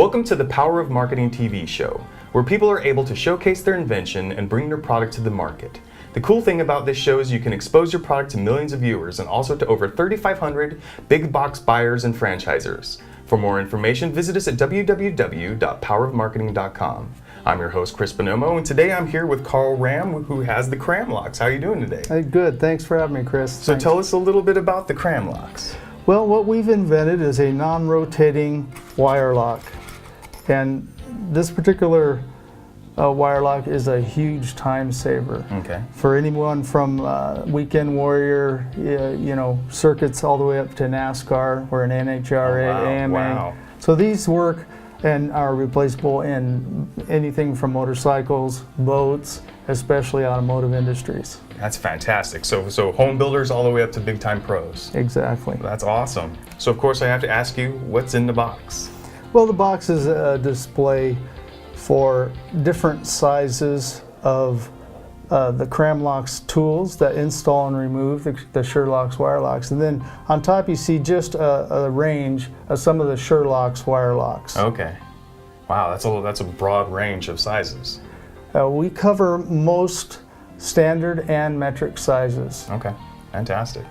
Welcome to the Power of Marketing TV show, where people are able to showcase their invention and bring their product to the market. The cool thing about this show is you can expose your product to millions of viewers and also to over 3,500 big box buyers and franchisers. For more information, visit us at www.powerofmarketing.com. I'm your host, Chris Bonomo, and today I'm here with Carl Ram, who has the Kramm Lox. How are you doing today? Hey, good. Thanks for having me, Chris. So tell us a little bit about the Kramm Lox. Well, what we've invented is a non-rotating wire lock. And this particular wire lock is a huge time saver. Okay. For anyone from weekend warrior, circuits all the way up to NASCAR or an NHRA, AMA. Wow. So these work and are replaceable in anything from motorcycles, boats, especially automotive industries. That's fantastic. So home builders all the way up to big time pros. Exactly. That's awesome. So of course I have to ask you, what's in the box? Well, the box is a display for different sizes of the Kramm Lox tools that install and remove the SureLox wire locks. And then on top you see just a range of some of the SureLox wire locks. Okay. Wow, that's a broad range of sizes. We cover most standard and metric sizes. Okay, fantastic.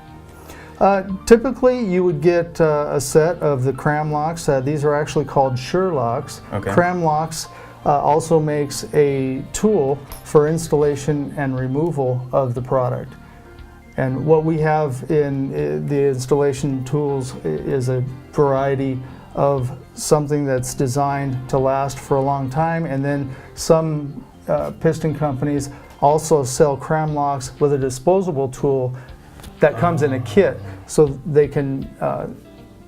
Typically you would get a set of the Kramm Lox. These are actually called SureLox. Okay. Kramm Lox also makes a tool for installation and removal of the product. And what we have in the installation tools is a variety of something that's designed to last for a long time, and then some piston companies also sell Kramm Lox with a disposable tool that comes in a kit, so they can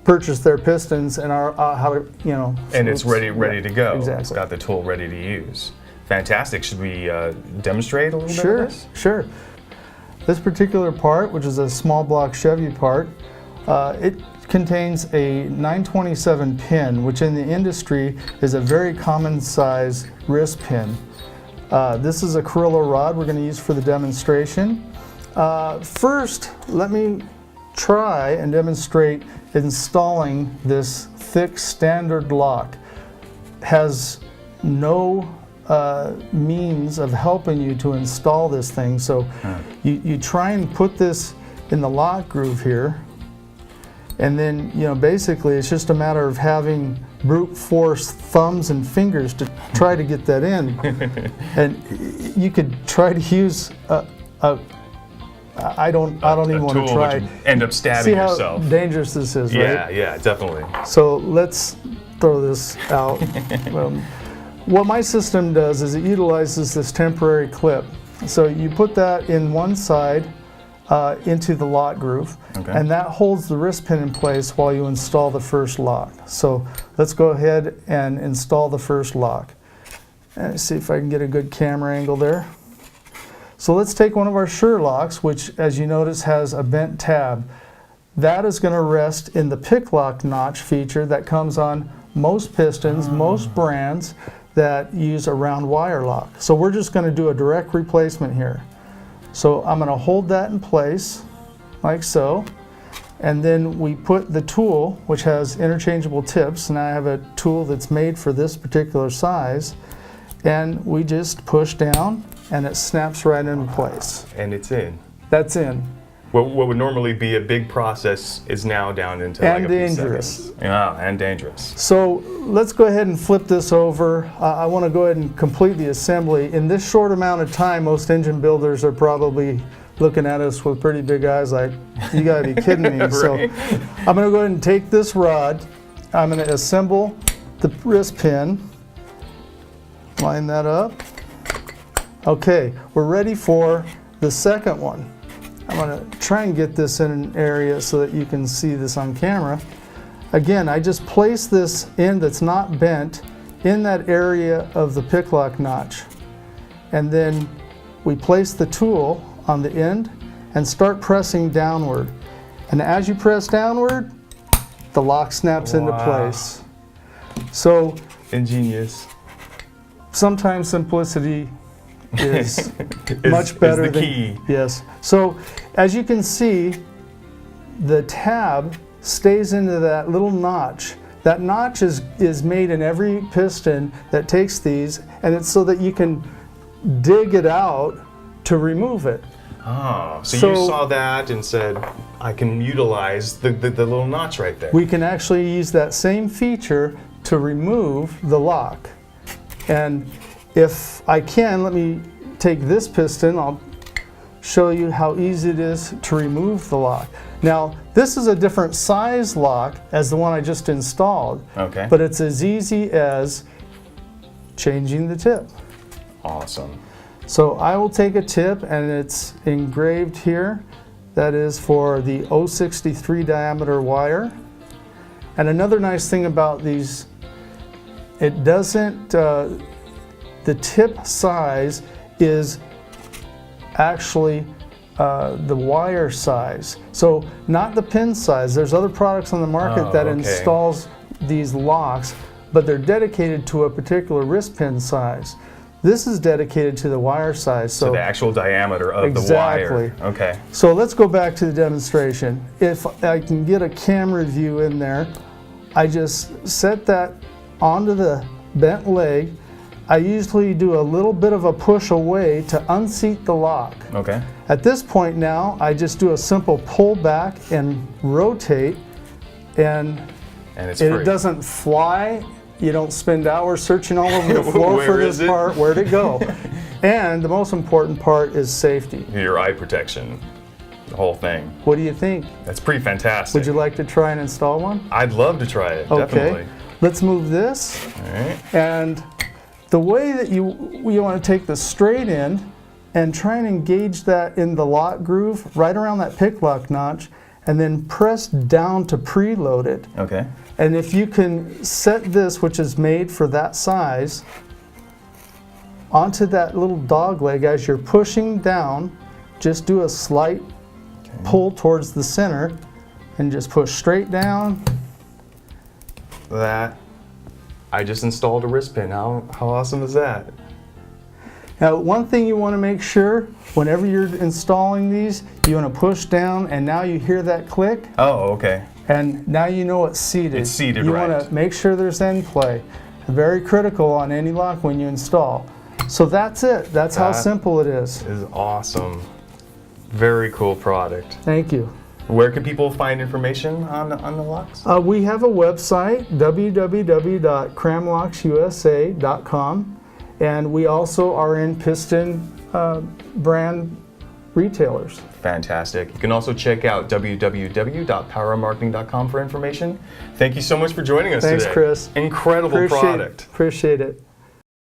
purchase their pistons and And it's ready to go. Exactly. It's got the tool ready to use. Fantastic. Should we demonstrate a little bit of this? Sure. This particular part, which is a small block Chevy part, it contains a 927 pin, which in the industry is a very common size wrist pin. This is a Carrillo rod we're going to use for the demonstration. First, let me try and demonstrate installing this thick standard lock. Has no means of helping you to install this thing, so you try and put this in the lock groove here, and then basically it's just a matter of having brute force thumbs and fingers to try to get that in. And you could try to use I don't even want to try. Which end up stabbing See how yourself. dangerous this is, right? Yeah, definitely. So let's throw this out. What my system does is it utilizes this temporary clip. So you put that in one side into the lock groove, and that holds the wrist pin in place while you install the first lock. So let's go ahead and install the first lock. And see if I can get a good camera angle there. So let's take one of our SureLox, which, as you notice, has a bent tab. That is going to rest in the pick lock notch feature that comes on most pistons, most brands that use a round wire lock. So we're just going to do a direct replacement here. So I'm going to hold that in place, like so, and then we put the tool, which has interchangeable tips, and I have a tool that's made for this particular size, and we just push down, and it snaps right into place. And it's in. That's in. What would normally be a big process is now down into like a few seconds. Yeah, and dangerous. So let's go ahead and flip this over. I want to go ahead and complete the assembly. In this short amount of time, most engine builders are probably looking at us with pretty big eyes like, you gotta be kidding me. Right. So I'm going to go ahead and take this rod. I'm going to assemble the wrist pin. Line that up. Okay, we're ready for the second one. I'm going to try and get this in an area so that you can see this on camera. Again, I just place this end that's not bent in that area of the pick lock notch. And then we place the tool on the end and start pressing downward. And as you press downward, the lock snaps into place. So ingenious. Sometimes simplicity is much better is the than key. Yes. So as you can see, the tab stays into that little notch that notch is made in every piston that takes these, and it's so that you can dig it out to remove it. Oh, so you saw that and said, I can utilize the little notch right there. We can actually use that same feature to remove the lock. And if I can, let me take this piston, I'll show you how easy it is to remove the lock. Now, this is a different size lock as the one I just installed, Okay. but it's as easy as changing the tip. Awesome. So I will take a tip, and it's engraved here. That is for the 063 diameter wire. And another nice thing about these, it doesn't, the tip size is actually the wire size. So not the pin size. There's other products on the market that installs these locks, but they're dedicated to a particular wrist pin size. This is dedicated to the wire size. So the actual diameter of the wire. Okay. So let's go back to the demonstration. If I can get a camera view in there, I just set that onto the bent leg. I usually do a little bit of a push away to unseat the lock. Okay. At this point now, I just do a simple pull back and rotate, and it's free. It doesn't fly. You don't spend hours searching all over the floor for this part. Where'd it go? And the most important part is safety. Your eye protection, the whole thing. What do you think? That's pretty fantastic. Would you like to try and install one? I'd love to try it, Okay. definitely. Let's move this. All right. And the way that you want to take the straight end and try and engage that in the lock groove right around that pick lock notch, and then press down to preload it. Okay. And if you can set this, which is made for that size, onto that little dog leg as you're pushing down, just do a slight pull towards the center and just push straight down. That, I just installed a wrist pin. How awesome is that? Now, one thing you want to make sure, whenever you're installing these, you want to push down, and now you hear that click. Oh, okay. And now you know it's seated. It's seated, you right. want to make sure there's end play. Very critical on any lock when you install. So that's it. That's how simple it is. Is awesome. Very cool product. Thank you. Where can people find information on the locks? We have a website, www.krammloxusa.com, and we also are in piston brand retailers. Fantastic. You can also check out www.powermarketing.com for information. Thank you so much for joining us today. Thanks, Chris. Incredible product. Appreciate it.